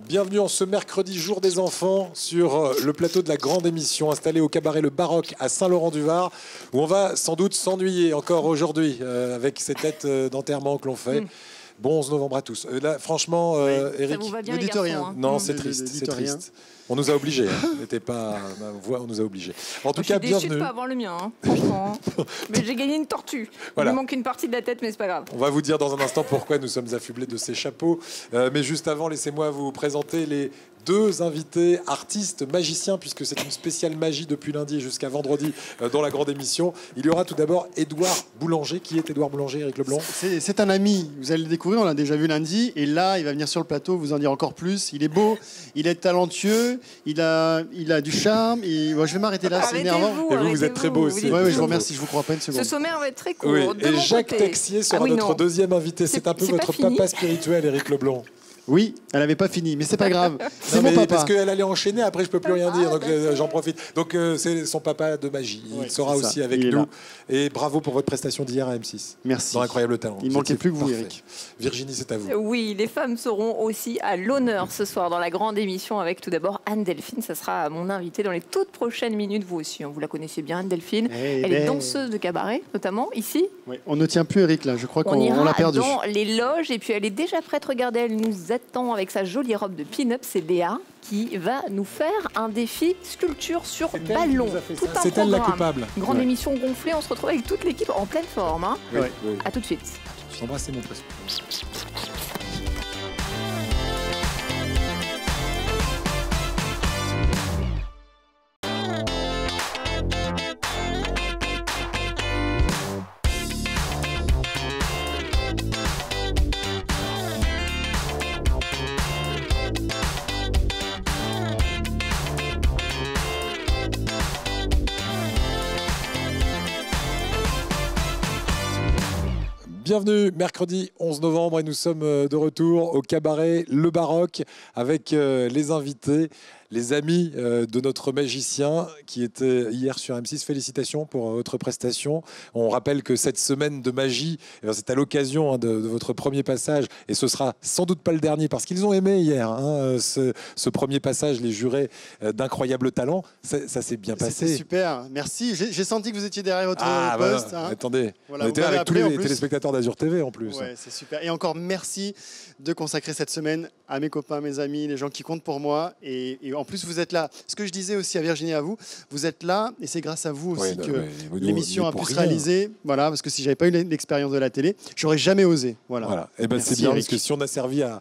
Bienvenue en ce mercredi, jour des enfants, sur le plateau de la grande émission installée au cabaret Le Baroque à Saint-Laurent-du-Var, où on va sans doute s'ennuyer encore aujourd'hui avec ces têtes d'enterrement que l'on fait. Bon 11 novembre à tous. Là, franchement, Eric, ça vous va bien, ne les dites garçons, rien. hein. non, c'est triste, c'est triste. On nous a obligés. N'était pas ma voix, on nous a obligés. En tout cas, je suis déçue de bienvenue. pas avoir le mien, hein, franchement. Mais j'ai gagné une tortue. Voilà. Il me manque une partie de la tête, mais c'est pas grave. On va vous dire dans un instant pourquoi nous sommes affublés de ces chapeaux. Mais juste avant, laissez-moi vous présenter les deux invités, artistes, magiciens, puisque c'est une spéciale magie depuis lundi jusqu'à vendredi dans la grande émission. Il y aura tout d'abord Édouard Boulanger. Qui est Édouard Boulanger, Éric Leblanc? C'est un ami, vous allez le découvrir, on l'a déjà vu lundi. Et là, il va venir sur le plateau, vous en dire encore plus. Il est beau, il est talentueux, il a du charme. Et... Bon, je vais m'arrêter là, c'est énervant. Et vous êtes très beau aussi. Ouais, je vous remercie, je vous crois pas une seconde. Ce sommaire va être très court. Oui. De Et mon Jacques côté. Texier sera notre non. deuxième invité. C'est un peu c'est votre pas fini. papa spirituel, Éric Leblanc. Oui, elle n'avait pas fini, mais c'est pas grave. C'est Non, mon mais papa. parce qu'elle allait enchaîner, après je peux plus rien dire, donc j'en profite. Donc c'est son papa de magie. Ouais, Il sera c'est ça. aussi avec Il est nous. là. Et bravo pour votre prestation d'hier à M6. Merci. Dans Incroyable Talent. Il manquait C'était plus que vous, parfait. Eric. Virginie, c'est à vous. Oui, les femmes seront aussi à l'honneur ce soir dans la grande émission avec tout d'abord Anne-Delphine. Ça sera mon invitée dans les toutes prochaines minutes, vous aussi. Vous la connaissez bien, Anne-Delphine. Eh Elle est ben. danseuse de cabaret, notamment ici. Ouais, on ne tient plus Eric là, je crois On qu'on ira l'a perdu. dans les loges et puis elle est déjà prête. Regardez, elle nous attend avec sa jolie robe de pin-up. C'est Léa qui va nous faire un défi sculpture sur C'est elle qui ballon. nous a fait Tout ça. un C'est elle la programme. coupable. Grande Ouais. émission gonflée. On se retrouve avec toute l'équipe en pleine forme. Hein. Oui, Ouais. oui. À tout de suite. Embrassez mon poisson. Bienvenue, mercredi 11 novembre et nous sommes de retour au cabaret Le Baroque avec les invités, les amis de notre magicien qui était hier sur M6. Félicitations pour votre prestation. On rappelle que cette semaine de magie, c'est à l'occasion de votre premier passage et ce sera sans doute pas le dernier parce qu'ils ont aimé hier ce premier passage, les jurés d'Incroyable Talent. Ça s'est bien C'était passé. super, merci. J'ai senti que vous étiez derrière votre poste. Hein. Attendez, Voilà, on vous était m'avez avec tous appelé, en les plus. téléspectateurs d'Azur TV en plus. Ouais, c'est super. Et encore merci de consacrer cette semaine à mes copains, mes amis, les gens qui comptent pour moi. Et en plus, vous êtes là. Ce que je disais aussi à Virginie, à vous, vous êtes là et c'est grâce à vous aussi Ouais, que mais l'émission a pour pu se rien. réaliser. Voilà, parce que si j'avais pas eu l'expérience de la télé, j'aurais jamais osé. Voilà. Et ben c'est Merci, bien Eric. parce que si on a servi à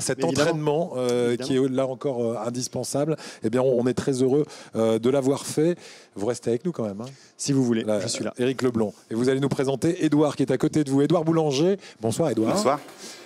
cet Mais évidemment. entraînement Évidemment. qui est là encore indispensable, eh bien on est très heureux de l'avoir fait. Vous restez avec nous quand même. Hein. Si vous voulez, Là, je suis là. Éric Leblanc. Et vous allez nous présenter Édouard qui est à côté de vous. Édouard Boulanger. Bonsoir Édouard. Bonsoir.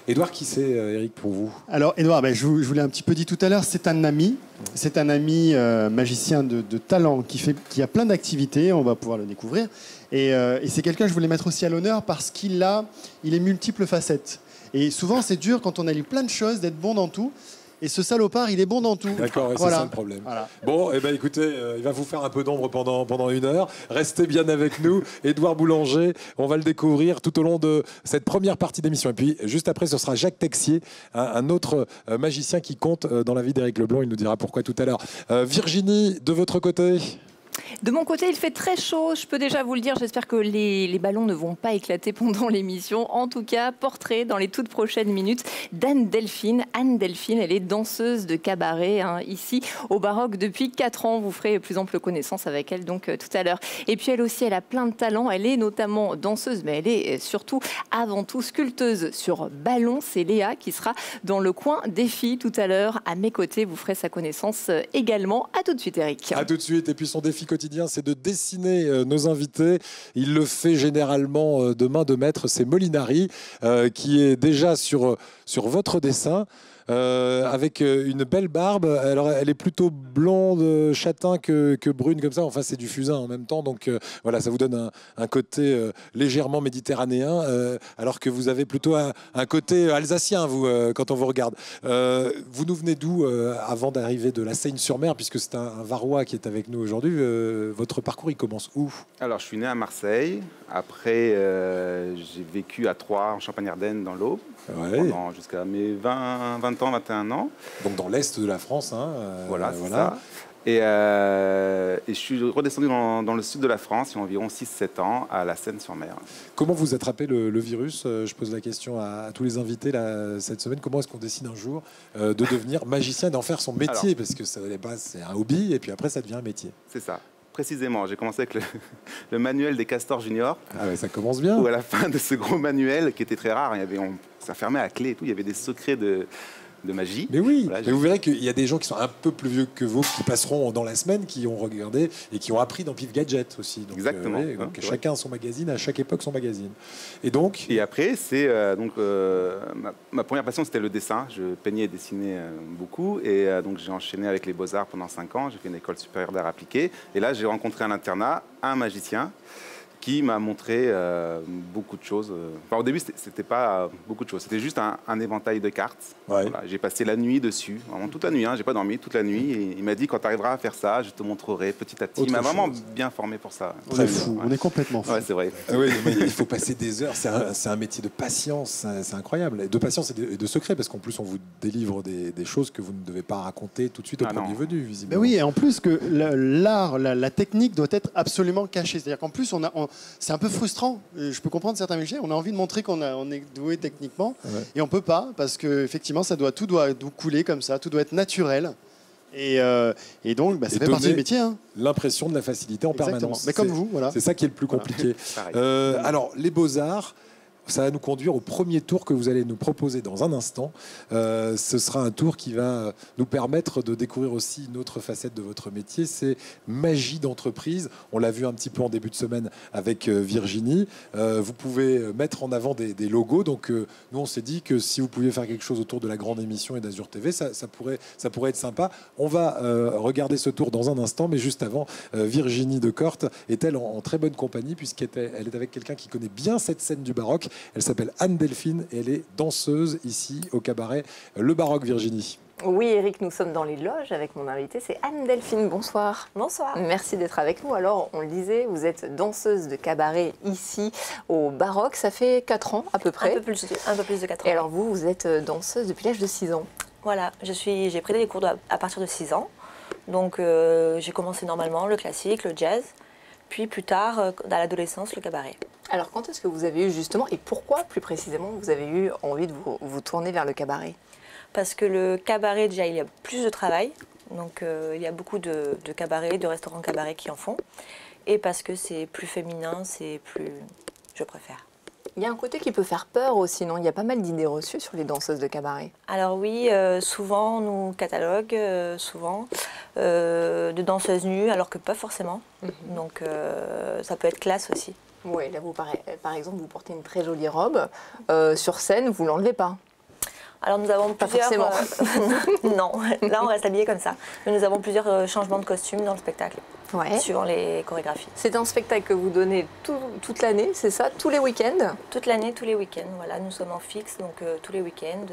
Édouard, qui c'est Éric pour vous? Alors, Edouard, je vous l'ai un petit peu dit tout à l'heure, c'est un ami. C'est un ami magicien de talent qui a plein d'activités. On va pouvoir le découvrir. Et c'est quelqu'un que je voulais mettre aussi à l'honneur parce qu'il est multiples facettes. Et souvent, c'est dur quand on a lu plein de choses d'être bon dans tout. Et ce salopard, il est bon dans tout. D'accord, et Voilà. c'est ça le problème. Voilà. Bon, eh ben, écoutez, il va vous faire un peu d'ombre pendant 1 heure. Restez bien avec nous. Édouard Boulanger, on va le découvrir tout au long de cette première partie d'émission. Et puis, juste après, ce sera Jacques Texier, un autre magicien qui compte dans la vie d'Éric Leblanc. Il nous dira pourquoi tout à l'heure. Virginie, de votre côté? De mon côté, il fait très chaud, je peux déjà vous le dire. J'espère que les ballons ne vont pas éclater pendant l'émission. En tout cas, portrait dans les toutes prochaines minutes d'Anne-Delphine. Anne-Delphine, elle est danseuse de cabaret ici au Baroque depuis 4 ans. Vous ferez plus ample connaissance avec elle donc tout à l'heure. Et puis elle aussi, elle a plein de talents. Elle est notamment danseuse, mais elle est surtout, avant tout, sculpteuse sur ballon. C'est Léa qui sera dans le coin défi tout à l'heure à mes côtés. Vous ferez sa connaissance également. À tout de suite, Eric. À tout de suite. Et puis son défi quotidien, c'est de dessiner nos invités. Il le fait généralement de main de maître. C'est Molinari qui est déjà sur votre dessin. Avec une belle barbe. Alors, elle est plutôt blonde, châtain que brune comme ça. Enfin, c'est du fusain en même temps. Donc, voilà, ça vous donne un côté légèrement méditerranéen, alors que vous avez plutôt un côté alsacien, vous, quand on vous regarde. Vous nous venez d'où avant d'arriver de la Seyne-sur-Mer, puisque c'est un Varois qui est avec nous aujourd'hui. Votre parcours, il commence où? Alors, je suis né à Marseille. Après, j'ai vécu à Troyes, en Champagne-Ardenne, dans l'Aube. Ouais. jusqu'à mes 20 ans, 21 ans. Donc dans l'est de la France. Hein, Voilà, c'est ça. Et je suis redescendu dans le sud de la France, il y a environ 6-7 ans, à la Seine-sur-Mer. Comment vous attrapez le virus? Je pose la question à tous les invités là, cette semaine. Comment est-ce qu'on décide un jour de devenir magicien et d'en faire son métier? Parce que ça, à la base, c'est un hobby et puis après, ça devient un métier. C'est ça. Précisément, j'ai commencé avec le manuel des castors juniors. Ah ouais, ça commence bien. Où à la fin de ce gros manuel, qui était très rare, ça fermait à clé et tout, il y avait des secrets de magie. Mais oui, voilà, mais vous verrez qu'il y a des gens qui sont un peu plus vieux que vous, qui passeront dans la semaine, qui ont regardé et qui ont appris dans Pif Gadget aussi. Donc, exactement. Donc chacun son magazine, à chaque époque son magazine. Et après, c'est ma première passion, c'était le dessin. Je peignais et dessinais beaucoup. Et donc j'ai enchaîné avec les Beaux-Arts pendant 5 ans. J'ai fait une école supérieure d'art appliqué. Et là, j'ai rencontré à l'internat un magicien qui m'a montré beaucoup de choses. Enfin, au début, c'était pas beaucoup de choses. C'était juste un éventail de cartes. Ouais. Voilà, j'ai passé la nuit dessus, vraiment toute la nuit. J'ai pas dormi toute la nuit. Et il m'a dit, quand tu arriveras à faire ça, je te montrerai petit à petit. Il m'a vraiment bien formé pour ça. On est fou, on est complètement fou. Ouais, c'est vrai. Oui, mais il faut passer des heures. C'est un métier de patience. C'est incroyable. Et de patience et de secret, parce qu'en plus, on vous délivre des choses que vous ne devez pas raconter tout de suite au premier venu, visiblement. Mais oui, et en plus que l'art, la technique doit être absolument cachée. C'est-à-dire qu'en plus, c'est un peu frustrant. Je peux comprendre certains métiers. On a envie de montrer qu'on est doué techniquement, et on peut pas parce que effectivement, tout doit couler comme ça, tout doit être naturel. Et donc, ça fait partie du métier. Hein. L'impression de la facilité en permanence. Mais comme vous, voilà. C'est ça qui est le plus compliqué. Alors, les Beaux-Arts. Ça va nous conduire au premier tour que vous allez nous proposer dans un instant. Ce sera un tour qui va nous permettre de découvrir aussi une autre facette de votre métier, c'est magie d'entreprise. On l'a vu un petit peu en début de semaine avec Virginie. Vous pouvez mettre en avant des logos. Donc nous, on s'est dit que si vous pouviez faire quelque chose autour de la grande émission et d'Azur TV, ça pourrait être sympa. On va regarder ce tour dans un instant, mais juste avant, Virginie Decorte est-elle en très bonne compagnie puisqu'elle est avec quelqu'un qui connaît bien cette scène du baroque. Elle s'appelle Anne Delphine et elle est danseuse ici au cabaret Le Baroque. Virginie. Oui, Eric, nous sommes dans les loges avec mon invité, c'est Anne Delphine. Bonsoir. Bonsoir. Merci d'être avec nous. Alors, on le disait, vous êtes danseuse de cabaret ici au Baroque. Ça fait 4 ans à peu près. Un peu plus de 4 ans. Et alors vous êtes danseuse depuis l'âge de 6 ans. Voilà, j'ai pris des cours à partir de 6 ans. Donc j'ai commencé normalement le classique, le jazz. Puis plus tard, dans l'adolescence, le cabaret. Alors quand est-ce que vous avez eu justement, et pourquoi plus précisément, vous avez eu envie de vous tourner vers le cabaret? Parce que le cabaret, déjà, il y a plus de travail. Donc il y a beaucoup de cabarets, de restaurants cabarets qui en font. Et parce que c'est plus féminin, c'est plus... Je préfère. Il y a un côté qui peut faire peur aussi, non? Il y a pas mal d'idées reçues sur les danseuses de cabaret. Alors oui, souvent on nous catalogue, de danseuses nues, alors que pas forcément. Donc ça peut être classe aussi. Oui, là, par exemple, vous portez une très jolie robe. Sur scène, vous ne l'enlevez pas? Alors nous avons pas plusieurs... forcément. Non, là on reste habillé comme ça. Mais nous avons plusieurs changements de costumes dans le spectacle, suivant les chorégraphies. C'est un spectacle que vous donnez toute l'année, c'est ça? Tous les week-ends? Toute l'année, tous les week-ends. Voilà, nous sommes en fixe, donc tous les week-ends,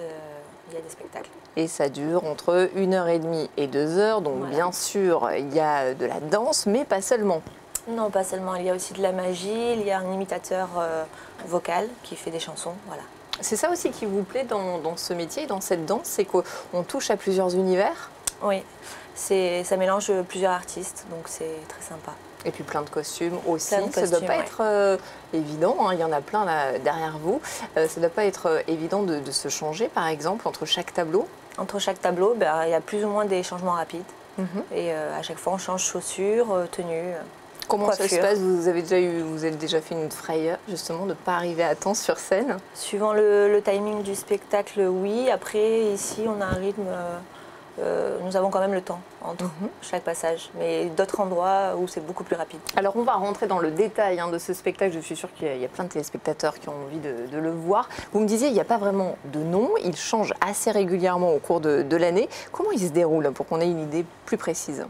il y a des spectacles. Et ça dure entre 1h30 et 2h, donc voilà. Bien sûr, il y a de la danse, mais pas seulement. Non, pas seulement. Il y a aussi de la magie, il y a un imitateur vocal qui fait des chansons, voilà. C'est ça aussi qui vous plaît dans ce métier, dans cette danse, c'est qu'on touche à plusieurs univers? Oui, ça mélange plusieurs artistes, donc c'est très sympa. Et puis plein de costumes aussi, ça ne doit pas être évident, hein. Il y en a plein là, derrière vous. Ça ne doit pas être évident de se changer, par exemple, entre chaque tableau? Entre chaque tableau, il y a plus ou moins des changements rapides. Et à chaque fois, on change chaussures, tenues. Comment ça se passe? Vous avez déjà fait une frayeur, justement, de ne pas arriver à temps sur scène? Suivant le timing du spectacle, oui. Après, ici, on a un rythme... nous avons quand même le temps entre chaque passage, mais d'autres endroits où c'est beaucoup plus rapide. Alors on va rentrer dans le détail de ce spectacle, je suis sûre qu'il y a plein de téléspectateurs qui ont envie de le voir. Vous me disiez, il n'y a pas vraiment de nom, il change assez régulièrement au cours de l'année. Comment il se déroule pour qu'on ait une idée plus précise?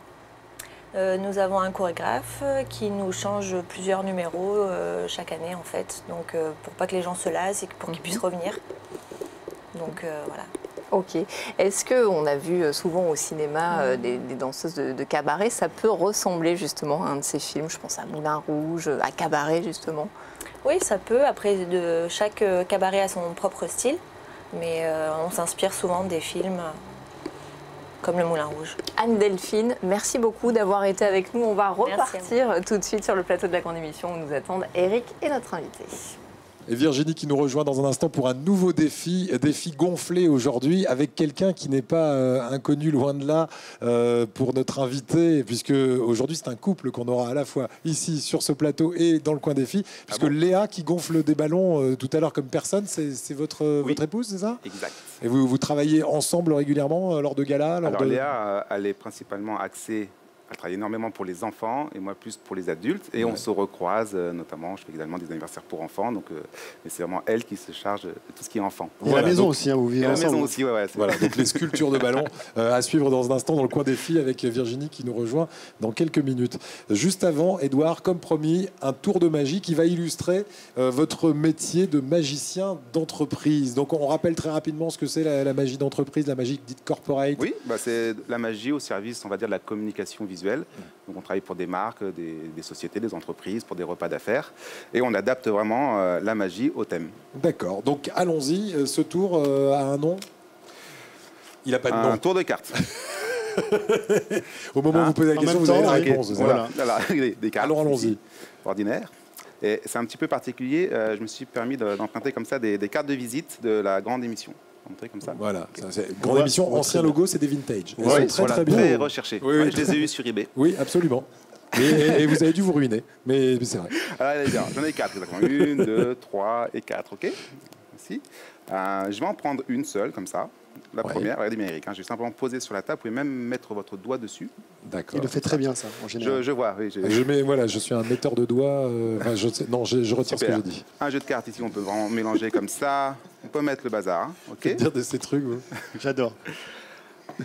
Nous avons un chorégraphe qui nous change plusieurs numéros chaque année en fait, donc pour pas que les gens se lassent et pour qu'ils puissent revenir. Donc voilà. Ok. Est-ce qu'on a vu souvent au cinéma des danseuses de cabaret? Ça peut ressembler justement à un de ces films, je pense à Moulin Rouge, à Cabaret justement. Oui, ça peut. Après, chaque cabaret a son propre style. Mais on s'inspire souvent des films comme Le Moulin Rouge. Anne-Delphine, merci beaucoup d'avoir été avec nous. On va Merci à repartir tout de suite sur le plateau de la grande émission où nous attendent Eric et notre invité. Et Virginie qui nous rejoint dans un instant pour un nouveau défi gonflé aujourd'hui avec quelqu'un qui n'est pas inconnu loin de là pour notre invité, puisque aujourd'hui c'est un couple qu'on aura à la fois ici sur ce plateau et dans le coin défi, puisque Léa qui gonfle des ballons tout à l'heure comme personne, c'est votre épouse, c'est ça? Exact. Et vous travaillez ensemble régulièrement lors de galas? Alors Léa, elle est principalement axée. Elle travaille énormément pour les enfants et moi plus pour les adultes. Et on se recroise, notamment, je fais également des anniversaires pour enfants. Donc, mais c'est vraiment elle qui se charge de tout ce qui est enfant. Et la maison aussi, vous vivez ensemble. La maison aussi, ouais. Voilà, donc les sculptures de ballons à suivre dans un instant dans le coin des filles avec Virginie qui nous rejoint dans quelques minutes. Juste avant, Édouard, comme promis, un tour de magie qui va illustrer votre métier de magicien d'entreprise. Donc on rappelle très rapidement ce que c'est la magie d'entreprise, la magie dite corporate. Oui, c'est la magie au service, on va dire, de la communication visuelle. Donc on travaille pour des marques, des sociétés, des entreprises, pour des repas d'affaires. Et on adapte vraiment la magie au thème. D'accord. Donc allons-y. Ce tour a un nom? Il n'a pas de nom. Un tour de cartes. Au moment où vous posez la question, vous avez la réponse. Voilà. Des cartes. Alors allons-y. Ordinaire. Et c'est un petit peu particulier. Je me suis permis d'emprunter comme ça des cartes de visite de la grande émission. Comme ça. Voilà, grande émission, ancien logo, c'est des vintage. Elles sont très bien. Très recherchées. Oui. Je les ai eues sur eBay. Oui, absolument. Et vous avez dû vous ruiner, mais c'est vrai. Alors, j'en ai 4 exactement. 1, 2, 3 et 4, ok. Merci. Je vais en prendre une seule, comme ça. La première, regardez bien Eric, je vais simplement poser sur la table, vous pouvez même mettre votre doigt dessus. D'accord. Il le fait très bien ça, en général. Je vois, oui. Je suis un metteur de doigts, je retire ce que j'ai dit. Un jeu de cartes ici, on peut vraiment mélanger comme ça. On peut mettre le bazar, ok. Dire de ces trucs, vous. J'adore.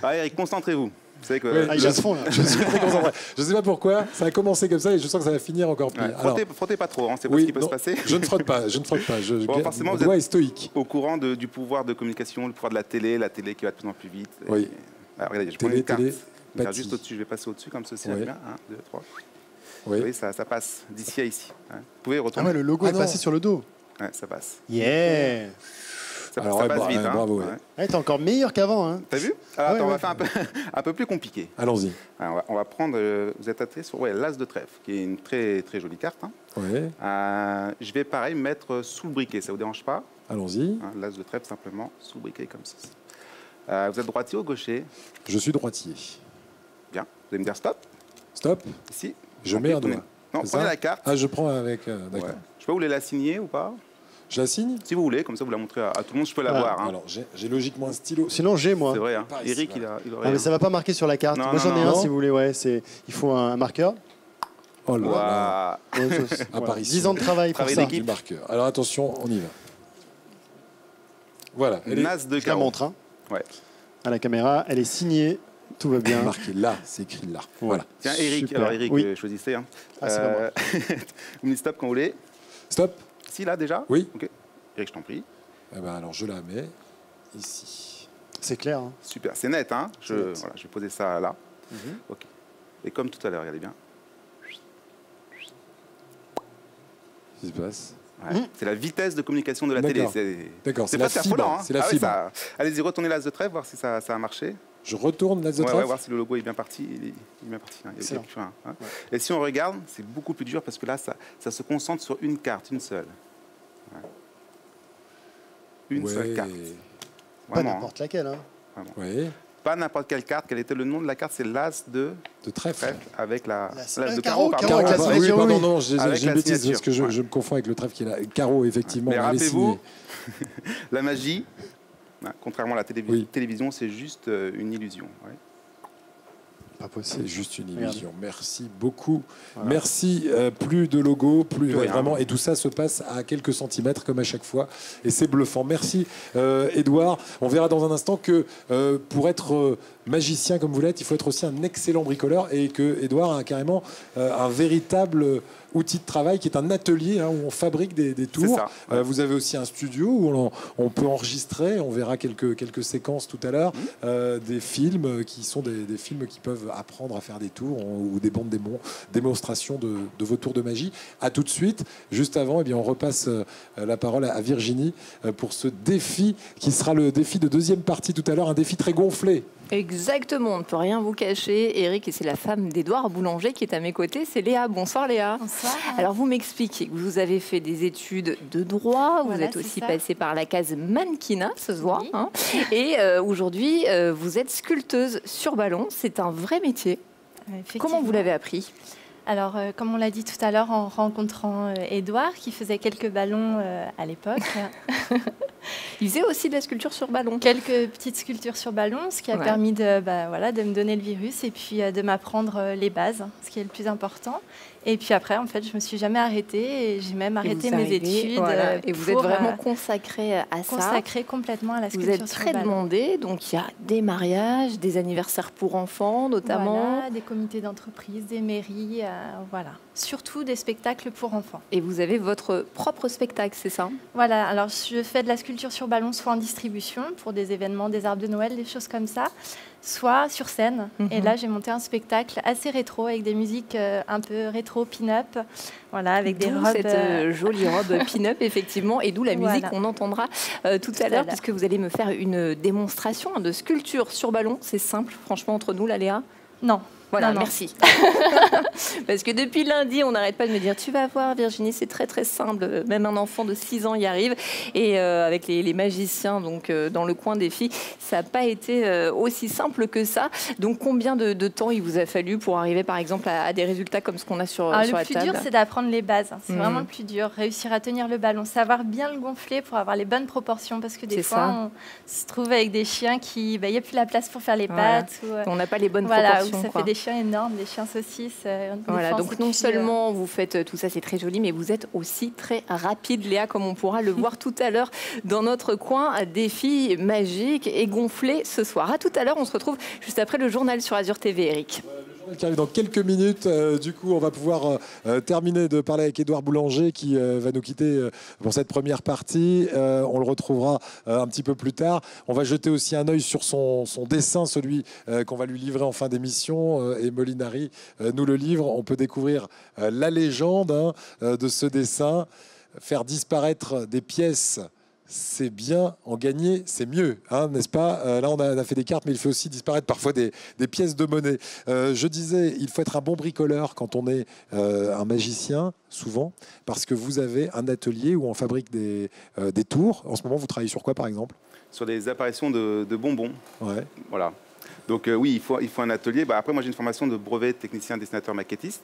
Eric, concentrez-vous. Vous savez que il a ce fond là. Je suis très concentré. Je ne sais pas pourquoi, ça a commencé comme ça et je sens que ça va finir encore plus. Frottez pas trop, c'est pas ce qui peut se passer. Je ne frotte pas, forcément, mon doigt est stoïque. Au courant du pouvoir de communication, le pouvoir de la télé qui va de plus en plus vite. Oui. Alors, regardez, je prends une carte. Juste au-dessus, je vais passer au-dessus comme ceci. 1, 2, 3. Oui. Oui, ça passe d'ici à ici. Vous pouvez retourner. Ah ouais, le logo est passé sur le dos. Ouais, ça passe. Yeah. Ça passe vite. Bravo. T'es encore meilleur qu'avant. Hein. T'as vu? Alors, attends, on va faire un peu plus compliqué. Allons-y. Alors, on va prendre, vous êtes attiré sur l'as de trèfle, qui est une très, très jolie carte. Oui. Je vais pareil mettre sous le briquet, ça vous dérange pas? Allons-y. L'as de trèfle simplement sous le briquet comme ceci. Vous êtes droitier ou gaucher? Je suis droitier. Bien. Vous allez me dire stop? Stop. Ici. Je mets un doigt. Non, prenez la carte. Ah, je prends avec... D'accord. Ouais. Je peux vous la signer ou pas? Je la signe? Si vous voulez, comme ça vous la montrez à tout le monde, je peux la voir. Alors, j'ai logiquement un stylo. Sinon, j'ai moi. C'est vrai, hein. Pas Eric, ici, il aurait. Ah, mais ça va pas marquer sur la carte. Non, moi j'en ai non. un si vous voulez. Ouais, il faut un marqueur. Oh là là. Apparition. 10 ans de travail pour ça. Le marqueur. Alors attention, on y va. Voilà. Nas de Je la carreau. montre hein, Ouais. à la caméra. Elle est signée. Tout va bien. Marqué là, c'est écrit là. Voilà. Tiens, Eric, Super. alors Eric, Oui. choisissez. Hein. Ah, c'est pas moi. Vous me dites stop quand vous voulez. Stop. Si, là déjà? Oui. Ok. Eric, je t'en prie. Eh ben, alors je la mets ici. C'est clair. Hein. Super, c'est net, hein. C'est net. Voilà, je vais poser ça là. Ok. Et comme tout à l'heure, regardez bien. Qu'est-ce qui se passe? Ouais. C'est la vitesse de communication de la télé. D'accord, c'est pas la fibre. affolant, hein. C'est la fibre. Allez-y, retournez l'as de trèfle, voir si ça a marché. Je retourne l'as de Ouais, trèfle. voir si le logo est bien parti. Il est bien parti. Hein. Il y a Excellent. plus rien, hein. Et si on regarde, c'est beaucoup plus dur parce que là, ça se concentre sur une carte, une seule. Ouais. Une seule carte. Pas Vraiment, n'importe laquelle. Hein. Oui. pas n'importe quelle carte. Quel était le nom de la carte? C'est l'as de trèfle. avec la L'as de carreau. carreau, pardon. avec la Oui, signature, pardon, oui. non, j'ai Avec une la bêtise parce signature. que je Ouais. me confonds avec le trèfle qui est là. Carreau, effectivement. Mais elle est rappelez-vous, signée. la magie, contrairement à la Oui. télévision, c'est juste une illusion. Ouais. Pas C'est possible. juste une Regarde. illusion. Merci beaucoup. Voilà. Merci. Plus de logo, plus Plus rien. vraiment. Et tout ça se passe à quelques centimètres comme à chaque fois. Et c'est bluffant. Merci, Édouard. On verra dans un instant que pour être magicien comme vous l'êtes, il faut être aussi un excellent bricoleur et que Édouard a carrément un véritable outil de travail qui est un atelier où on fabrique des tours. ça, ouais. Vous avez aussi un studio où on peut enregistrer, on verra quelques séquences tout à l'heure, des films qui sont des films qui peuvent apprendre à faire des tours ou des bandes démonstrations de vos tours de magie. À tout de suite. Juste avant, on repasse la parole à Virginie pour ce défi qui sera le défi de deuxième partie tout à l'heure, un défi très gonflé. Exactement, on ne peut rien vous cacher. Eric, et c'est la femme d'Édouard Boulanger qui est à mes côtés, c'est Léa. Bonsoir Léa. Bonsoir. Alors vous m'expliquez que vous avez fait des études de droit, vous êtes aussi passée par la case mannequinat, ce soir, oui. Et aujourd'hui vous êtes sculpteuse sur ballon, c'est un vrai métier. Comment vous l'avez appris ? Alors, comme on l'a dit tout à l'heure, en rencontrant Édouard, qui faisait quelques ballons à l'époque. Il faisait aussi de la sculpture sur ballon. Quelques petites sculptures sur ballon, ce qui a permis de me donner le virus et puis de m'apprendre les bases, ce qui est le plus important. Et puis après, en fait, je me suis jamais arrêtée et j'ai même arrêté mes études. Voilà. Et vous êtes vraiment consacrée à ça. Consacrée complètement à la sculpture sur ballon. Vous êtes très demandée, donc il y a des mariages, des anniversaires pour enfants notamment. Voilà, des comités d'entreprise, des mairies, voilà. Surtout des spectacles pour enfants. Et vous avez votre propre spectacle, c'est ça ? Voilà, alors je fais de la sculpture sur ballon, soit en distribution pour des événements, des arbres de Noël, des choses comme ça, soit sur scène. Et là, j'ai monté un spectacle assez rétro avec des musiques un peu rétro pin-up, voilà, avec des robes. Cette jolie robe pin-up, effectivement, et d'où la musique qu'on entendra tout à l'heure, puisque vous allez me faire une démonstration de sculpture sur ballon. C'est simple, franchement, entre nous, là, Léa ? Non. Voilà, non. Merci. Parce que depuis lundi, on n'arrête pas de me dire « Tu vas voir, Virginie, c'est très très simple. Même un enfant de 6 ans y arrive. » Et avec les magiciens donc, dans le coin des filles, ça n'a pas été aussi simple que ça. Donc, combien de temps il vous a fallu pour arriver, par exemple, à des résultats comme ce qu'on a sur la table ? Le plus dur, c'est d'apprendre les bases. C'est vraiment le plus dur. Réussir à tenir le ballon, savoir bien le gonfler pour avoir les bonnes proportions. Parce que des fois, on se trouve avec des chiens qui... Il n'y a plus la place pour faire les pattes. On n'a pas les bonnes proportions. Ou ça fait des chiens énormes, des chiens saucisses. Voilà, donc non seulement vous faites tout ça, c'est très joli, mais vous êtes aussi très rapide, Léa, comme on pourra le voir tout à l'heure dans notre coin défi magique et gonflé ce soir. À tout à l'heure, on se retrouve juste après le journal sur Azure TV, Eric. Qui arrive dans quelques minutes. Du coup, on va pouvoir terminer de parler avec Édouard Boulanger qui va nous quitter pour cette première partie. On le retrouvera un petit peu plus tard. On va jeter aussi un œil sur son dessin, celui qu'on va lui livrer en fin d'émission. Et Molinari nous le livre. On peut découvrir la légende de ce dessin. Faire disparaître des pièces, c'est bien, en gagner, c'est mieux, n'est-ce pas ? Là, on a fait des cartes, mais il fait aussi disparaître parfois des pièces de monnaie. Je disais, il faut être un bon bricoleur quand on est un magicien, souvent, parce que vous avez un atelier où on fabrique des tours. En ce moment, vous travaillez sur quoi, par exemple ? Sur des apparitions de bonbons. Ouais. Voilà. Donc oui, il faut un atelier. Après, moi, j'ai une formation de brevet technicien, dessinateur, maquettiste.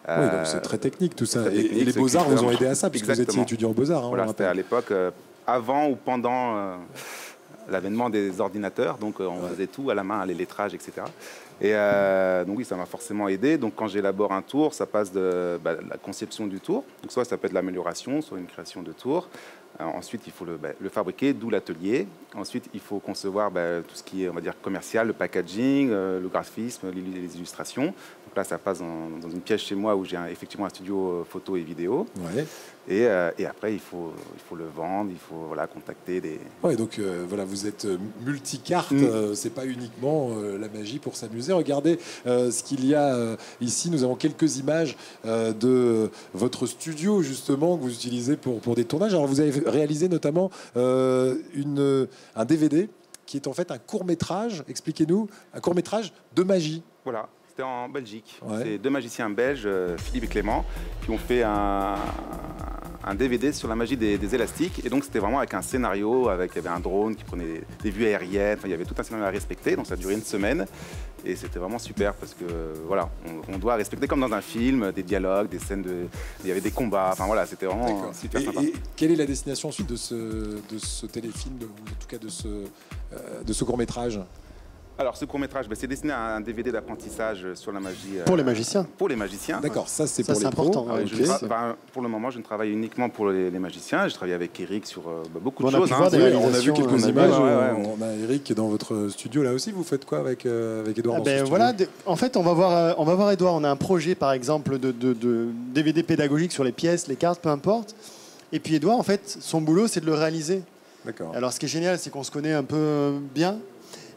Oui, donc c'est très technique tout ça. Et les Beaux-Arts vous ont aidé à ça, puisque vous étiez étudiant aux Beaux-Arts. Voilà, c'était à l'époque, avant ou pendant l'avènement des ordinateurs. Donc on faisait tout à la main, les lettrages, etc. Et donc oui, ça m'a forcément aidé. Donc quand j'élabore un tour, ça passe de la conception du tour. Donc soit ça peut être l'amélioration, soit une création de tour. Ensuite, il faut le fabriquer, d'où l'atelier. Ensuite, il faut concevoir tout ce qui est, on va dire, commercial, le packaging, le graphisme, les illustrations. Donc là, ça passe dans une pièce chez moi où j'ai effectivement un studio photo et vidéo. Ouais. Et après, il faut le vendre, il faut contacter des... Ouais, donc voilà, vous êtes multicarte, c'est pas uniquement la magie pour s'amuser. Regardez ce qu'il y a ici. Nous avons quelques images de votre studio, justement, que vous utilisez pour des tournages. Alors, vous avez réalisé notamment un DVD qui est en fait un court-métrage, expliquez-nous, un court-métrage de magie. Voilà. C'était en Belgique. Ouais. C'est 2 magiciens belges, Philippe et Clément, qui ont fait un DVD sur la magie des élastiques. Et donc, c'était vraiment avec un scénario, il y avait un drone qui prenait des vues aériennes. Enfin, il y avait tout un scénario à respecter. Donc, ça a duré 1 semaine. Et c'était vraiment super parce que, voilà, on doit respecter comme dans un film, des dialogues, des scènes il y avait des combats. Enfin, voilà, c'était vraiment super sympa. Et quelle est la destination ensuite de ce téléfilm, ou en tout cas de ce court-métrage ? Alors, ce court-métrage, c'est destiné à un DVD d'apprentissage sur la magie. Pour les magiciens. Pour les magiciens. D'accord, ça c'est Ça, pour c'est les pros. important. Ah oui, Ok. pour le moment, je ne travaille uniquement pour les magiciens. Je travaille avec Eric sur beaucoup On de a pu choses. voir des Oui, on a vu réalisations, quelques on a images. vu, ouais. On a Eric qui est dans votre studio là aussi. Vous faites quoi avec Edouard dans ce studio Voilà, en fait, on va voir Edouard. On a un projet, par exemple, de DVD pédagogique sur les pièces, les cartes, peu importe. Et puis Edouard, en fait, son boulot, c'est de le réaliser. D'accord. Alors, ce qui est génial, c'est qu'on se connaît un peu bien.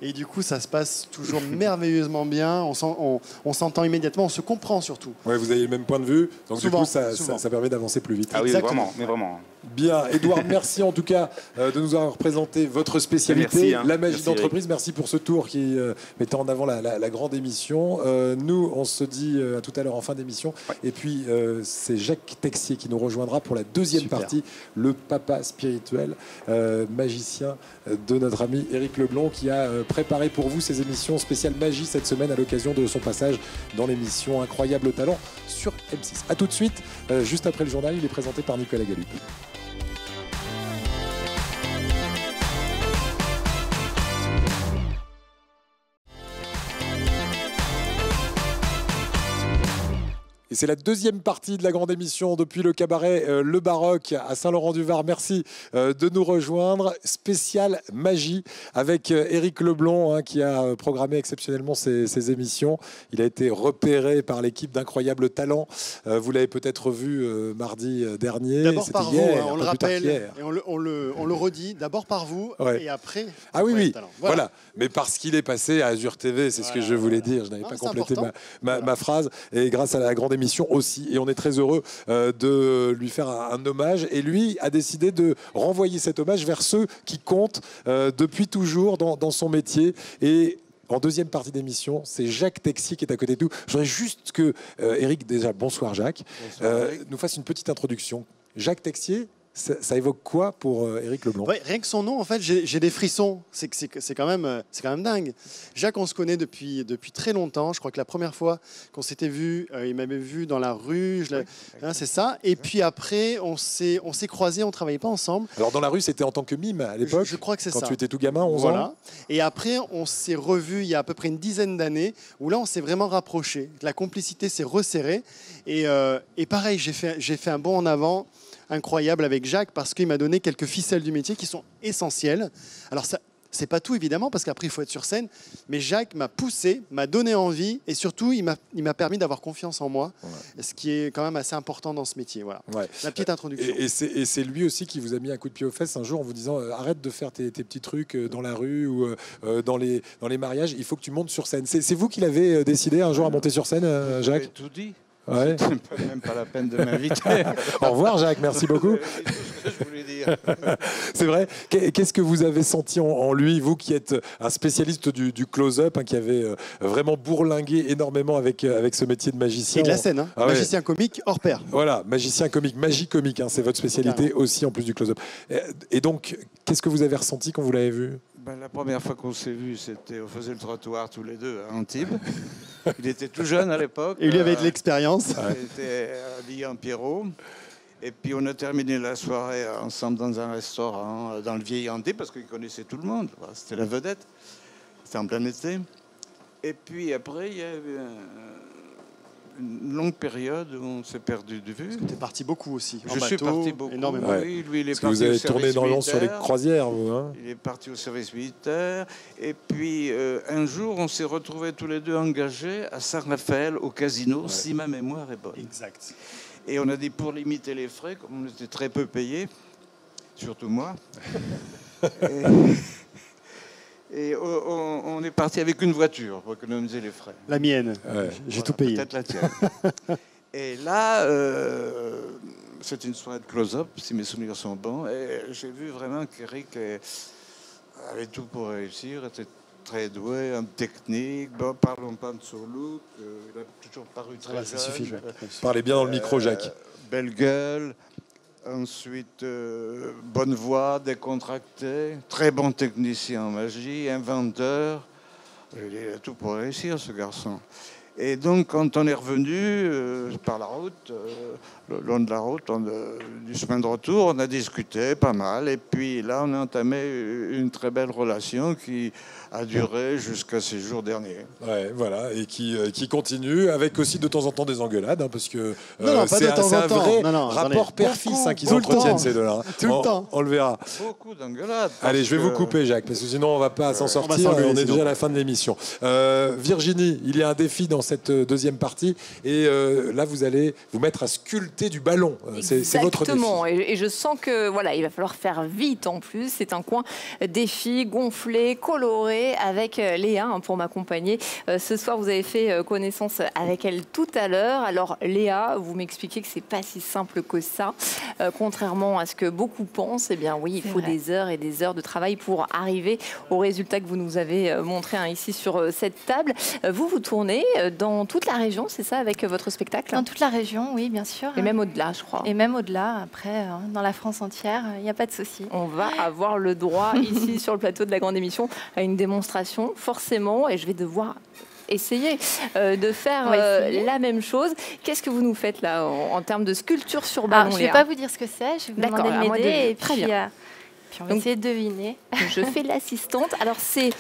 Et du coup, ça se passe toujours merveilleusement bien. On s'entend immédiatement, on se comprend surtout. Ouais, vous avez le même point de vue, donc Souvent, du coup, ça souvent. permet d'avancer plus vite. Ah oui, Exactement. vraiment, mais vraiment. Bien, Edouard, merci en tout cas de nous avoir présenté votre spécialité, Merci, la magie merci, d'entreprise. Merci pour ce tour qui mettait en avant la grande émission. Nous, on se dit à tout à l'heure en fin d'émission. Ouais. Et puis, c'est Jacques Texier qui nous rejoindra pour la deuxième Super. partie, le papa spirituel, magicien de notre ami Éric Leblond, qui a préparé pour vous ces émissions spéciales magie cette semaine à l'occasion de son passage dans l'émission Incroyable Talent sur M6. A tout de suite, juste après le journal, il est présenté par Nicolas Galup. Et c'est la deuxième partie de la grande émission depuis le cabaret Le Baroque à Saint-Laurent-du-Var. Merci de nous rejoindre. Spécial magie avec Éric Leblond qui a programmé exceptionnellement ces émissions. Il a été repéré par l'équipe d'Incroyable Talent. Vous l'avez peut-être vu mardi dernier. D'abord C'était par vous, hier, on un le peu plus tard rappelle, qu'hier. et on le redit, d'abord par vous, Ouais. et après... Ah oui, oui, Talent. voilà. Mais parce qu'il est passé à Azure TV, c'est ce que je voulais dire. Je n'avais Non, pas mais c'est complété important. ma phrase. Et grâce à la grande émission aussi. Et on est très heureux de lui faire un hommage. Et lui a décidé de renvoyer cet hommage vers ceux qui comptent depuis toujours dans son métier. Et en deuxième partie d'émission, c'est Jacques Texier qui est à côté de nous. Je voudrais juste que Éric, déjà, bonsoir Jacques, nous fasse une petite introduction. Jacques Texier, ça évoque quoi pour Éric Leblond? Ouais, rien que son nom, en fait, j'ai des frissons. C'est quand même dingue. Jacques, on se connaît depuis très longtemps. Je crois que la première fois qu'on s'était vu, il m'avait vu dans la rue. C'est ça. Et puis après, on s'est croisés, on travaillait pas ensemble. Alors dans la rue, c'était en tant que mime à l'époque. Je crois que c'est quand ça. tu étais tout gamin, 11 Voilà. ans. Et après, on s'est revus il y a à peu près une dizaine d'années, où là, on s'est vraiment rapprochés. La complicité s'est resserrée. Et pareil, j'ai fait un bond en avant incroyable avec Jacques, parce qu'il m'a donné quelques ficelles du métier qui sont essentielles. Alors ça, c'est pas tout évidemment, parce qu'après il faut être sur scène, mais Jacques m'a poussé, m'a donné envie, et surtout il m'a permis d'avoir confiance en moi, ce qui est quand même assez important dans ce métier. Voilà. Ouais. La petite introduction. Et c'est lui aussi qui vous a mis un coup de pied aux fesses un jour en vous disant arrête de faire tes petits trucs dans la rue ou dans les mariages, il faut que tu montes sur scène. C'est vous qui l'avez décidé un jour à monter sur scène, Jacques? J'ai tout dit. Ouais. C'était même pas la peine de m'inviter. Au revoir Jacques, merci beaucoup. C'est tout ce que je voulais dire. C'est vrai. Qu'est-ce que vous avez senti en lui, vous qui êtes un spécialiste du close-up, qui avait vraiment bourlingué énormément avec ce métier de magicien? Et de la scène, hein. Ah ouais. Magicien comique hors pair. Voilà, magicien comique, magie comique, c'est votre spécialité aussi en plus du close-up. Et donc, qu'est-ce que vous avez ressenti quand vous l'avez vu? La première fois qu'on s'est vus, on faisait le trottoir tous les deux à Antibes. Il était tout jeune à l'époque. Et lui avait de l'expérience. Il était habillé en Pierrot. Et puis on a terminé la soirée ensemble dans un restaurant dans le vieil Antibes, parce qu'il connaissait tout le monde. C'était la vedette. C'était en plein été. Et puis après, il y a eu une longue période où on s'est perdu de vue. Tu es parti beaucoup aussi. Je suis parti beaucoup. Énormément. Ouais. Oui, lui, il est Parce que parti vous avez au tourné service énormément sur les militaire. croisières, vous, hein? Il est parti au service militaire. Et puis, un jour, on s'est retrouvés tous les deux engagés à Saint-Raphaël, au casino, si ma mémoire est bonne. Exact. Et on a dit, pour limiter les frais, comme on était très peu payés, surtout moi, et on est parti avec une voiture pour économiser les frais. La mienne. Ouais. J'ai tout payé. Peut-être la tienne. Et là, c'est une soirée de close-up, si mes souvenirs sont bons. Et j'ai vu vraiment qu'Éric avait tout pour réussir, était très doué en technique. Bon, parlons pas de son look, il a toujours paru très jeune. Ça suffit, Jacques. Parlez bien dans le micro, Jacques. Belle gueule. Ensuite, bonne voix, décontracté, très bon technicien en magie, inventeur. Il a tout pour réussir, ce garçon. Et donc, quand on est revenu par la route, le long de la route, du chemin de retour, on a discuté pas mal. Et puis là, on a entamé une très belle relation qui a duré jusqu'à ces jours derniers. Ouais, voilà, et qui continue avec aussi de temps en temps des engueulades, hein, parce que Non, pas de temps en un temps. vrai Non, rapport père-fils qu'ils Tout le entretiennent, temps. ces deux-là. Hein. Tout le temps. On le verra. Beaucoup d'engueulades. Allez, je vais vous que- couper, Jacques, parce que sinon on va pas s'en sortir. s'engueuler, On est sinon. déjà à la fin de l'émission. Virginie, il y a un défi dans cette deuxième partie, et là vous allez vous mettre à sculpter du ballon. C'est votre défi. Exactement. Et je sens que voilà, il va falloir faire vite en plus. C'est un coin défi, gonflé, coloré, avec Léa hein, pour m'accompagner. Ce soir, vous avez fait connaissance avec elle tout à l'heure. Alors Léa, vous m'expliquez que c'est pas si simple que ça. Contrairement à ce que beaucoup pensent, eh bien oui, il faut des heures et des heures de travail pour arriver au résultat que vous nous avez montré hein, ici sur cette table. Vous tournez dans toute la région, c'est ça, avec votre spectacle? Dans toute la région, oui, bien sûr. Et même au-delà, je crois. Et même au-delà, après, dans la France entière, il n'y a pas de souci. On va avoir le droit, ici, sur le plateau de la grande émission, à une démonstration, forcément, et je vais devoir essayer de faire la même chose. Qu'est-ce que vous nous faites là, en termes de sculpture sur ballon, Je ne vais Léa? pas vous dire ce que c'est, je vais vous D'accord, demander de à moi de- m'aider, et très puis, bien. puis on va Donc- essayer de deviner. Je fais l'assistante. Alors, c'est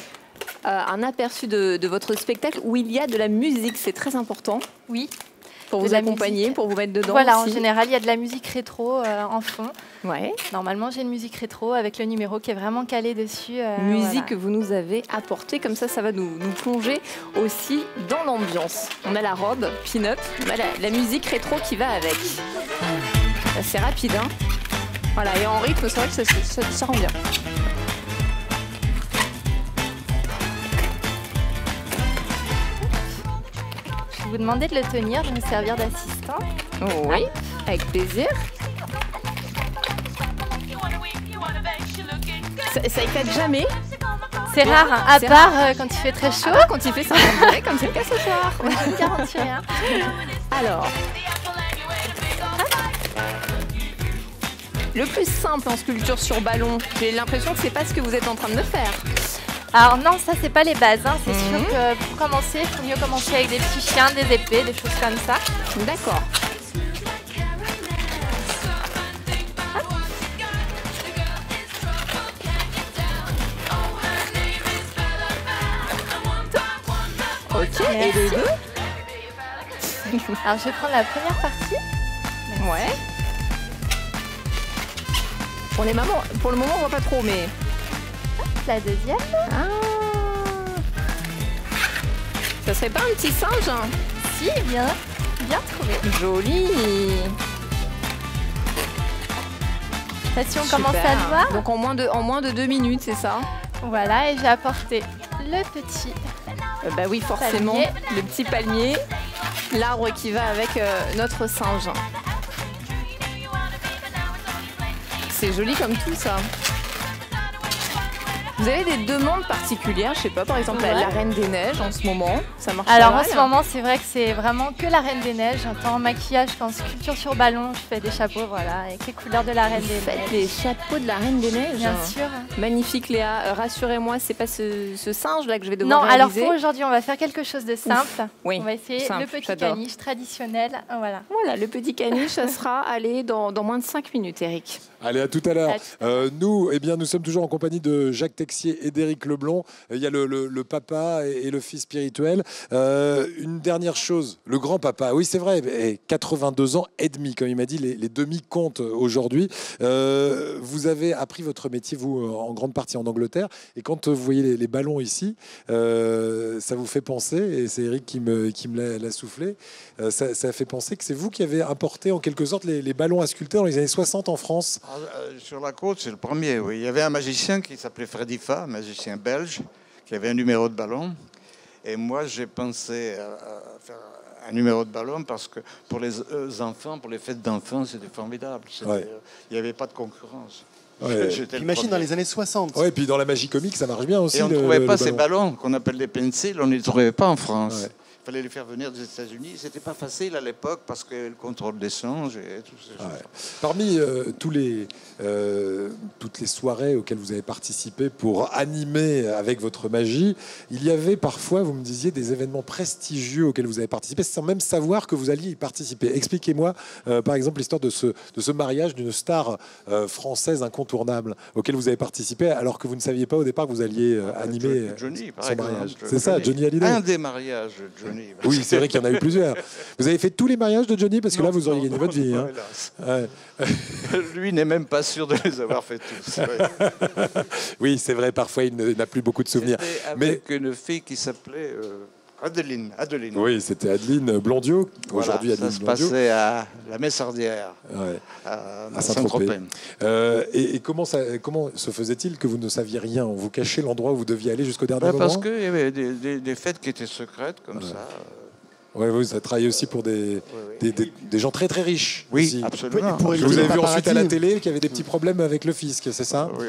un aperçu de votre spectacle où il y a de la musique, c'est très important. Oui. Pour De vous la accompagner, musique. pour vous mettre dedans Voilà, en aussi. général, il y a de la musique rétro en fond. Ouais. Normalement, j'ai une musique rétro avec le numéro qui est vraiment calé dessus. Musique que voilà. vous nous avez apportée, comme ça va nous plonger aussi dans l'ambiance. On a la robe pin-up, on a la musique rétro qui va avec. C'est rapide, hein. Voilà, et en rythme, c'est vrai que ça rend bien. Je vais vous demander de le tenir, de me servir d'assistant. Oui, avec plaisir. Ça éclate jamais. C'est rare, hein, à C'est part quand il fait très chaud. Ah, quand il fait ça, on dirait, comme c'est le cas ce soir. Je ne garantis rien. Alors, le plus simple en sculpture sur ballon, j'ai l'impression que c'est pas ce que vous êtes en train de me faire. Alors non, ça c'est pas les bases. Hein. C'est sûr que pour commencer, il faut mieux commencer avec des petits chiens, des épées, des choses comme ça. D'accord. Ok, et les deux? Alors je vais prendre la première partie. Ouais. Pour les mamans, pour le moment on voit pas trop, mais... La deuxième. Ah. Ça serait pas un petit singe hein? Si, bien trouvé. Joli. Là, si on Super. commence à le voir. Donc en moins de 2 minutes, c'est ça? Voilà, et j'ai apporté le petit. Bah oui, forcément, Palmier. le petit palmier, l'arbre qui va avec notre singe. C'est joli comme tout ça. Vous avez des demandes particulières, je sais pas, par exemple la Reine des Neiges en ce moment, ça marche Alors pas en mal. ce moment, c'est vrai que c'est vraiment que la Reine des Neiges. Tant en maquillage qu'en sculpture sur ballon, je fais des chapeaux, voilà, avec les couleurs de la Reine des Faites Neiges. des chapeaux de la Reine des Neiges. Bien sûr. Magnifique Léa, rassurez-moi, c'est pas ce singe là que je vais devoir Non, alors réaliser. pour aujourd'hui, on va faire quelque chose de simple. Oui, On va essayer simple, le petit j'adore. caniche traditionnel. Voilà. Voilà, le petit caniche, ça sera allez, dans moins de 5 minutes, Eric. Allez, à tout à l'heure. À tout à Nous sommes toujours en compagnie de Jacques Texier et d'Éric Leblond. Il y a le papa et le fils spirituel. Une dernière chose, le grand-papa. Oui, c'est vrai, et 82 ans et demi, comme il m'a dit, les demi comptent aujourd'hui. Vous avez appris votre métier, vous, en grande partie en Angleterre. Et quand vous voyez les ballons ici, ça vous fait penser, et c'est Eric qui me l'a soufflé, ça fait penser que c'est vous qui avez importé en quelque sorte les ballons à sculpter dans les années 60 en France. Sur la côte, c'est le premier, oui. Il y avait un magicien qui s'appelait Freddy Fa, un magicien belge, qui avait un numéro de ballon. Et moi, j'ai pensé à faire un numéro de ballon parce que pour les enfants, pour les fêtes d'enfants, c'était formidable. Ouais. Il n'y avait pas de concurrence. Ouais. J'étais le Imagine premier. dans les années 60. Ouais, et puis dans la magie comique, ça marche bien aussi. Et on ne trouvait pas ces ballons qu'on appelle des pencils, on ne les trouvait pas en France. Ouais. Il fallait les faire venir des États-Unis. C'était pas facile à l'époque parce que le contrôle des songes et tout ça. Ouais. Parmi toutes les soirées auxquelles vous avez participé pour animer avec votre magie, il y avait parfois, vous me disiez, des événements prestigieux auxquels vous avez participé sans même savoir que vous alliez y participer. Expliquez-moi, par exemple, l'histoire de ce mariage d'une star française incontournable auquel vous avez participé alors que vous ne saviez pas au départ que vous alliez animer Johnny, par son exemple. mariage. C'est ça, Johnny Hallyday. Un des mariages de Johnny. Oui, c'est vrai qu'il y en a eu plusieurs. Vous avez fait tous les mariages de Johnny parce que Non, là, vous auriez non, gagné votre vie. non, Hein. hélas. Ouais. Lui n'est même pas sûr de les avoir fait tous. Ouais. Oui, c'est vrai, parfois il n'a plus beaucoup de souvenirs. C'était Mais avec une fille qui s'appelait Adeline. oui, c'était Adeline Blondiot. Voilà, Aujourd'hui, Adeline ça se Blondiot. passait à la Messardière, Ouais. à Saint-Tropez. Saint-Tropez. Et comment se faisait-il que vous ne saviez rien? On vous cachait l'endroit où vous deviez aller jusqu'au dernier moment? Parce qu'il y avait des fêtes qui étaient secrètes comme ça. Oui, vous avez travaillé aussi pour des gens très très riches. Oui, aussi. absolument. Pour Que vous avez vu paparazzi. ensuite à la télé qu'il y avait des petits problèmes avec le fisc, c'est ça? Oui.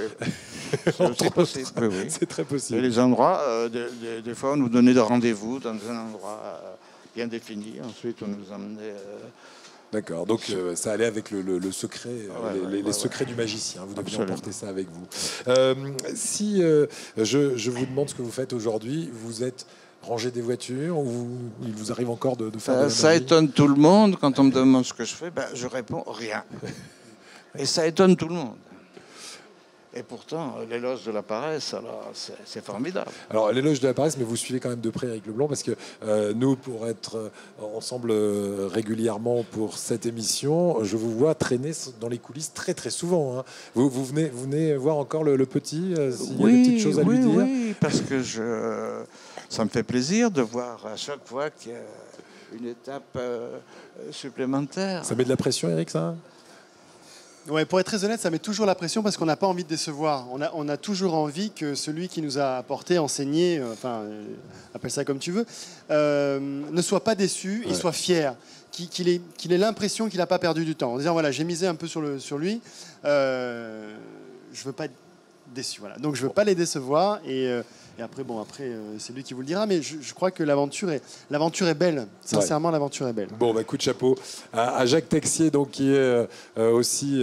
C'est possible. Oui, oui. C'est très Et possible. les endroits, des fois, on nous donnait des rendez-vous dans un endroit bien défini. Ensuite, on nous emmenait. D'accord, donc ça allait avec le secret, les secrets du magicien. Vous deviez Absolument. emporter ça avec vous. Si je vous demande ce que vous faites aujourd'hui, vous êtes rangé des voitures ou il vous arrive encore de faire de la Ça magie? étonne tout le monde quand on me demande ce que je fais. Je réponds rien. Et ça étonne tout le monde. Et pourtant, l'éloge de la paresse, alors c'est formidable. Alors, l'éloge de la paresse, mais vous suivez quand même de près Éric Leblanc, parce que nous, pour être ensemble régulièrement pour cette émission, je vous vois traîner dans les coulisses très très souvent. Hein. Vous venez voir encore le petit, s'il y a des petites choses à lui dire? Oui, parce que ça me fait plaisir de voir à chaque fois qu'il y a une étape supplémentaire. Ça met de la pression, Éric, ça? Ouais, pour être très honnête, ça met toujours la pression parce qu'on n'a pas envie de décevoir. On a toujours envie que celui qui nous a apporté, enseigné, appelle ça comme tu veux, ne soit pas déçu et soit fier. Qu'il ait l'impression qu'il n'a pas perdu du temps. En disant, voilà, j'ai misé un peu sur lui, je ne veux pas être déçu. Voilà. Donc, je ne veux pas les décevoir. Et après, c'est lui qui vous le dira. Mais je crois que l'aventure est belle. Sincèrement, l'aventure est belle. Bon, coup de chapeau à Jacques Texier, donc, qui est aussi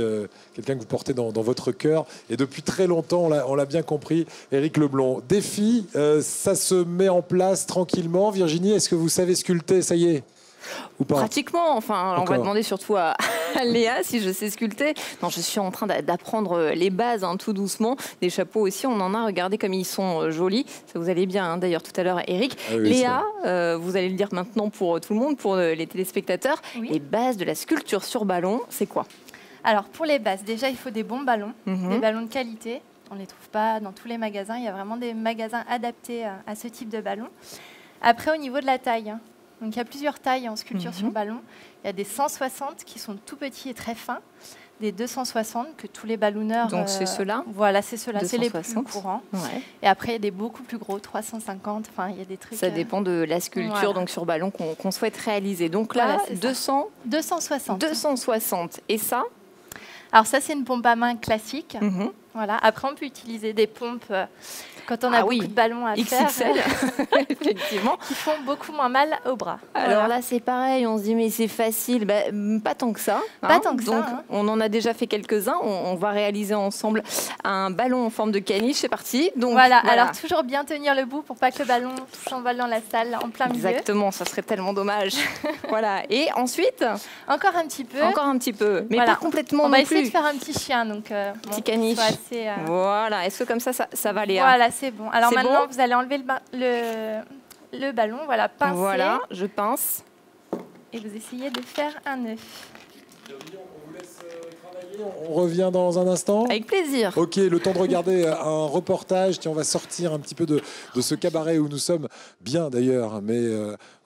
quelqu'un que vous portez dans votre cœur. Et depuis très longtemps, on l'a bien compris, Éric Leblanc. Défi, ça se met en place tranquillement. Virginie, est-ce que vous savez sculpter? Ça y est? Ou pas? Pratiquement, enfin, on va demander surtout à Léa si je sais sculpter. Non, je suis en train d'apprendre les bases tout doucement. Des chapeaux aussi, on en a, regardez comme ils sont jolis. Ça vous allait bien d'ailleurs tout à l'heure, Éric. Ah oui, Léa, vous allez le dire maintenant pour tout le monde, pour les téléspectateurs. Oui. Les bases de la sculpture sur ballon, c'est quoi? Alors, pour les bases, déjà, il faut des bons ballons, des ballons de qualité. On ne les trouve pas dans tous les magasins. Il y a vraiment des magasins adaptés à ce type de ballon. Après, au niveau de la taille, donc il y a plusieurs tailles en sculpture sur ballon. Il y a des 160 qui sont tout petits et très fins, des 260 que tous les ballonneurs... Donc c'est ceux-là? Voilà, c'est ceux-là, c'est les plus 260. courants. Ouais. Et après, il y a des beaucoup plus gros, 350, enfin il y a des trucs... Ça dépend de la sculpture voilà. donc sur ballon qu'on souhaite réaliser. Donc là, Voilà, c'est ça. 260. 260. Et ça? Alors ça, c'est une pompe à main classique. Voilà. Après, on peut utiliser des pompes quand on a beaucoup de ballons à XXL, faire, effectivement, qui font beaucoup moins mal au bras. Alors là, c'est pareil, on se dit mais c'est facile, pas tant que ça. Pas tant que donc, ça. on en a déjà fait quelques-uns. On va réaliser ensemble un ballon en forme de caniche. C'est parti. Donc voilà. Alors toujours bien tenir le bout pour pas que le ballon touche en vol dans la salle en plein milieu. Exactement, ça serait tellement dommage. Voilà. Et ensuite, encore un petit peu. Encore un petit peu, mais voilà. pas complètement. On va non essayer plus. de faire un petit chien, donc petit caniche. Assez, Voilà. Est-ce que comme ça va, Léa? Voilà, c'est bon. Alors c'est maintenant, bon vous allez enlever le ballon, voilà, pincer. Voilà, je pince. Et vous essayez de faire un œuf. On vous laisse travailler. On revient dans un instant. Avec plaisir. Ok, le temps de regarder un reportage. Tiens, on va sortir un petit peu de ce cabaret où nous sommes bien d'ailleurs, mais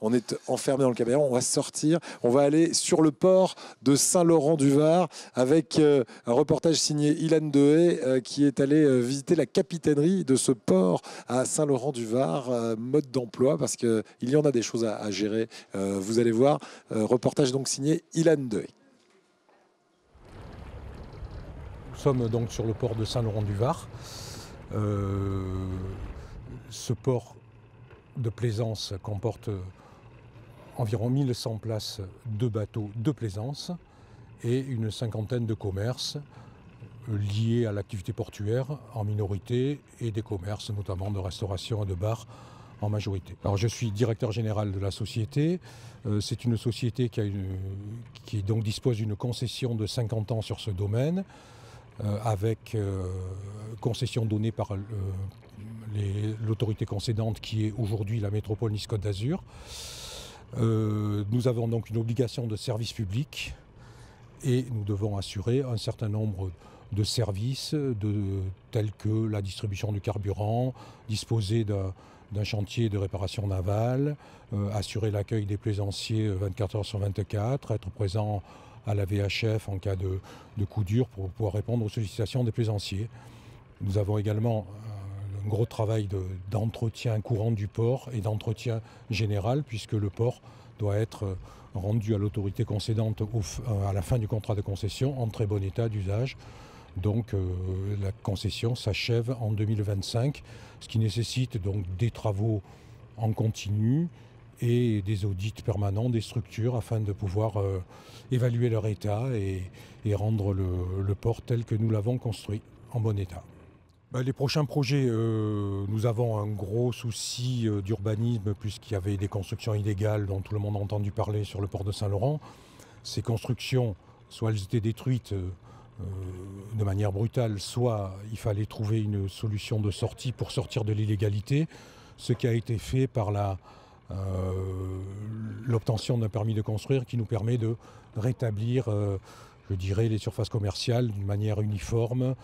on est enfermé dans le cabaret. On va sortir. On va aller sur le port de Saint-Laurent-du-Var avec un reportage signé Ilan Dehé qui est allé visiter la capitainerie de ce port à Saint-Laurent-du-Var. Mode d'emploi parce qu'il y en a des choses à gérer. Vous allez voir. Reportage donc signé Ilan Dehé. Nous sommes donc sur le port de Saint-Laurent-du-Var. Ce port de plaisance comporte environ 1100 places de bateaux de plaisance et une cinquantaine de commerces liés à l'activité portuaire en minorité et des commerces notamment de restauration et de bars en majorité. Alors je suis directeur général de la société. C'est une société qui donc dispose d'une concession de 50 ans sur ce domaine, avec concession donnée par l'autorité concédante qui est aujourd'hui la métropole Nice-Côte d'Azur. Nous avons donc une obligation de service public et nous devons assurer un certain nombre de services tels que la distribution du carburant, disposer d'un chantier de réparation navale, assurer l'accueil des plaisanciers 24 heures sur 24, être présent à la VHF en cas de coup dur pour pouvoir répondre aux sollicitations des plaisanciers. Nous avons également un gros travail d'entretien courant du port et d'entretien général, puisque le port doit être rendu à l'autorité concédante à la fin du contrat de concession en très bon état d'usage. Donc la concession s'achève en 2025, ce qui nécessite donc des travaux en continu et des audits permanents des structures afin de pouvoir évaluer leur état et rendre le port tel que nous l'avons construit en bon état. Les prochains projets, nous avons un gros souci d'urbanisme puisqu'il y avait des constructions illégales dont tout le monde a entendu parler sur le port de Saint-Laurent. Ces constructions, soit elles étaient détruites de manière brutale, soit il fallait trouver une solution de sortie pour sortir de l'illégalité, ce qui a été fait par l'obtention d'un permis de construire qui nous permet de rétablir je dirais, les surfaces commerciales d'une manière uniforme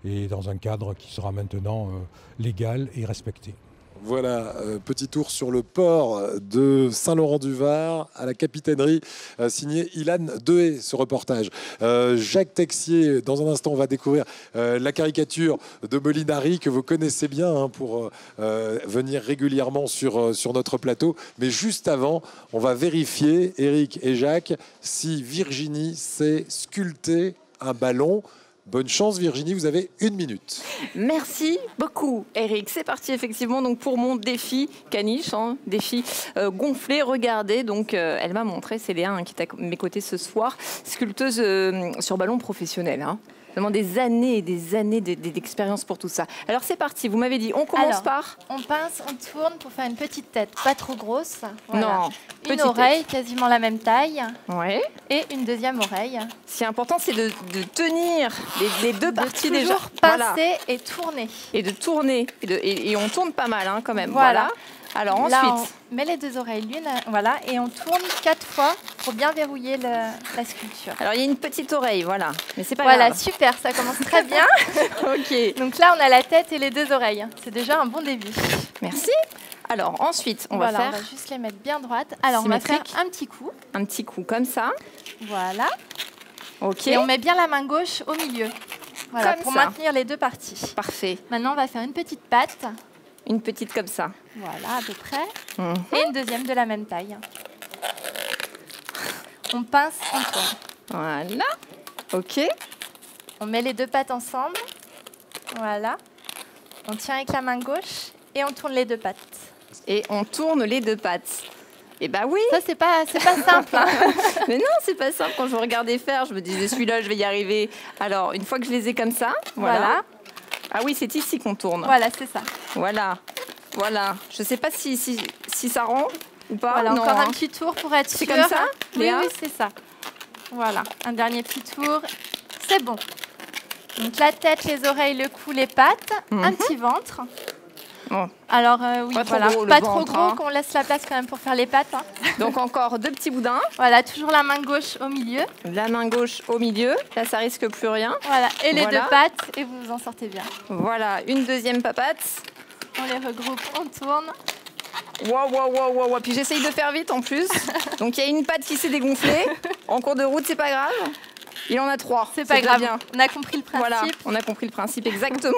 et dans un cadre qui sera maintenant légal et respecté. Voilà, petit tour sur le port de Saint-Laurent-du-Var à la capitainerie, signé Ilan Dehaye, ce reportage. Jacques Texier, dans un instant, on va découvrir la caricature de Molinari que vous connaissez bien pour venir régulièrement sur notre plateau. Mais juste avant, on va vérifier, Eric et Jacques, si Virginie sait sculpter un ballon. Bonne chance Virginie, vous avez 1 minute. Merci beaucoup Eric. C'est parti effectivement donc pour mon défi caniche, défi gonflé. Regardez, donc elle m'a montré, c'est Léa qui est à mes côtés ce soir, sculpteuse sur ballon professionnel. Vraiment des années et des années d'expérience pour tout ça. Alors c'est parti, vous m'avez dit, on commence par... On pince, on tourne pour faire une petite tête, pas trop grosse. Voilà. Non, une oreille, quasiment la même taille. Ouais. Et une deuxième oreille. Ce qui est important, c'est de tenir les deux parties déjà. Pincer et tourner. Et de tourner. Et on tourne pas mal quand même. Voilà. Alors ensuite... Là, on met les deux oreilles l'une, voilà, et on tourne 4 fois pour bien verrouiller la sculpture. Alors il y a une petite oreille, voilà, mais c'est pas grave. Voilà, grave. Super, ça commence très bien. Ok. Donc là, on a la tête et les deux oreilles. C'est déjà un bon début. Merci. Alors ensuite, on va faire... On va juste les mettre bien droites. Alors on va faire un petit coup. Un petit coup comme ça. Voilà. Ok. Et on met bien la main gauche au milieu. Voilà, comme pour ça. maintenir les deux parties. Parfait. Maintenant, on va faire une petite patte. Une petite comme ça. Voilà, à peu près. Et une deuxième de la même taille. On pince, on tourne. Voilà. Ok. On met les deux pattes ensemble. Voilà. On tient avec la main gauche et on tourne les deux pattes. Et on tourne les deux pattes. Eh bah oui. Ça, c'est pas simple. Mais non, c'est pas simple. Quand je regardais faire, je me disais, celui-là, je vais y arriver. Alors, une fois que je les ai comme ça, voilà. Ah oui, c'est ici qu'on tourne. Voilà, c'est ça. Voilà. Voilà. Je sais pas si ça rend ou pas. Voilà, non, encore un petit tour pour être sûr. C'est comme ça, Léa ? Oui, c'est ça. Voilà, un dernier petit tour. C'est bon. Donc la tête, les oreilles, le cou, les pattes, un petit ventre. Bon. Alors oui, pas voilà, trop gros, pas trop gros, qu'on laisse la place quand même pour faire les pattes. Donc encore 2 petits boudins. Voilà, toujours la main gauche au milieu. La main gauche au milieu, là ça risque plus rien. Voilà, et les deux pattes, et vous vous en sortez bien. Voilà, une deuxième papate. On les regroupe, on tourne. Waouh. Puis j'essaye de faire vite en plus. Donc il y a une patte qui s'est dégonflée. En cours de route, c'est pas grave. Il en a 3. C'est pas grave. Bien. On a compris le principe. Voilà, on a compris le principe exactement.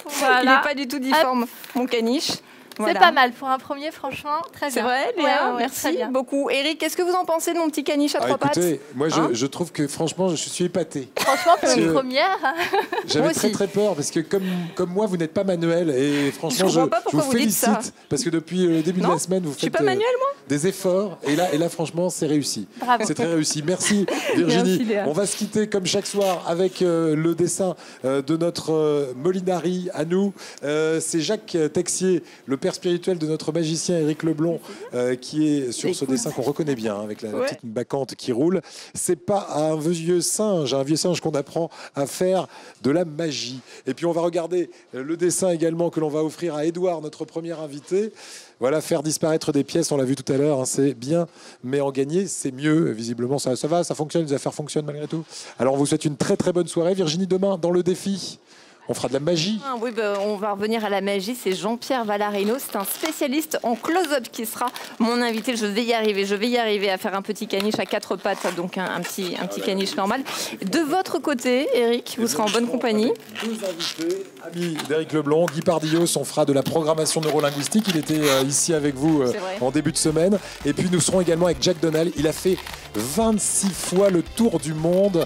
Voilà. Il n'est pas du tout difforme, mon caniche. Voilà. C'est pas mal pour un premier, franchement, très bien. C'est vrai, Léa, Ouais, très merci bien. beaucoup. Eric, qu'est-ce que vous en pensez de mon petit caniche à trois pattes? Écoutez, moi Hein je trouve que franchement je suis épaté. Franchement, pour Parce une que- première, J'avais Moi très aussi. très peur parce que comme moi vous n'êtes pas manuel et franchement Je comprends pas je pourquoi vous vous dites ça. félicite parce que depuis le début de Non, la semaine vous je suis faites pas manuel, moi. des efforts et là franchement c'est réussi. bravo. C'est très réussi. Merci Virginie. Merci, Léa. On va se quitter comme chaque soir avec le dessin de notre Molinari à nous. C'est Jacques Texier, le père spirituel de notre magicien Éric Leblond, qui est sur ce dessin qu'on reconnaît bien, avec la Ouais. petite bacchante qui roule. C'est pas un vieux singe qu'on apprend à faire de la magie. Et puis on va regarder le dessin également que l'on va offrir à Édouard, notre premier invité. Voilà, faire disparaître des pièces, on l'a vu tout à l'heure, hein, c'est bien, mais en gagner, c'est mieux. Visiblement, ça va, ça fonctionne, les affaires fonctionnent malgré tout. Alors, on vous souhaite une très très bonne soirée. Virginie, demain, dans le défi, on fera de la magie. Ah oui, on va revenir à la magie. C'est Jean-Pierre Valarino. C'est un spécialiste en close-up qui sera mon invité. Je vais y arriver à faire un petit caniche à quatre pattes, donc un petit caniche normal. De votre côté, Eric, vous serez en bonne compagnie. Deux invités, amis d'Éric Leblond, Guy Pardillos, on fera de la programmation neurolinguistique. Il était ici avec vous C'est vrai. en début de semaine. Et puis nous serons également avec Jack Donald. Il a fait 26 fois le tour du monde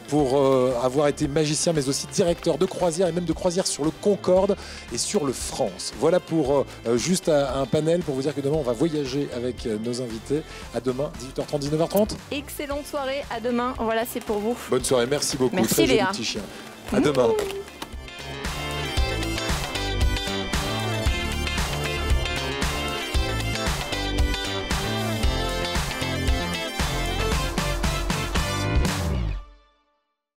pour avoir été magicien, mais aussi directeur de croisière et même de croisière sur le Concorde et sur le France. Voilà pour juste un panel pour vous dire que demain on va voyager avec nos invités. À demain, 18h30, 19h30. Excellente soirée. À demain. Voilà, c'est pour vous. Bonne soirée, merci beaucoup. Merci, Très joli Léa. petit chien. À demain.